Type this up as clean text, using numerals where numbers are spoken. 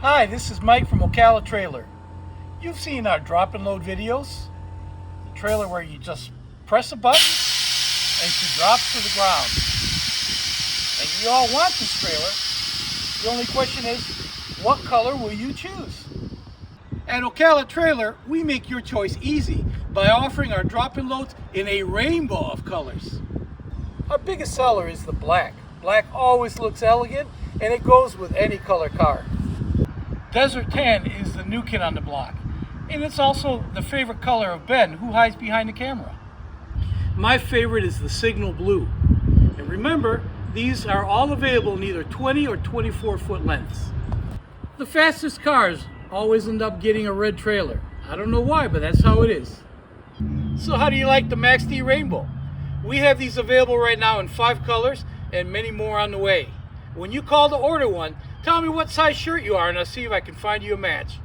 Hi, this is Mike from Ocala Trailer. You've seen our drop and load videos. The trailer where you just press a button and she drops to the ground. And you all want this trailer. The only question is, what color will you choose? At Ocala Trailer, we make your choice easy by offering our drop and loads in a rainbow of colors. Our biggest seller is the black. Black always looks elegant and it goes with any color car. Desert Tan is the new kid on the block, and it's also the favorite color of Ben, who hides behind the camera. My favorite is the Signal Blue. And remember, these are all available in either 20 or 24 foot lengths. The fastest cars always end up getting a red trailer. I don't know why, but that's how it is. So how do you like the MaxxD Rainbow? We have these available right now in 5 colors and many more on the way. When you call to order one, tell me what size shirt you are and I'll see if I can find you a match.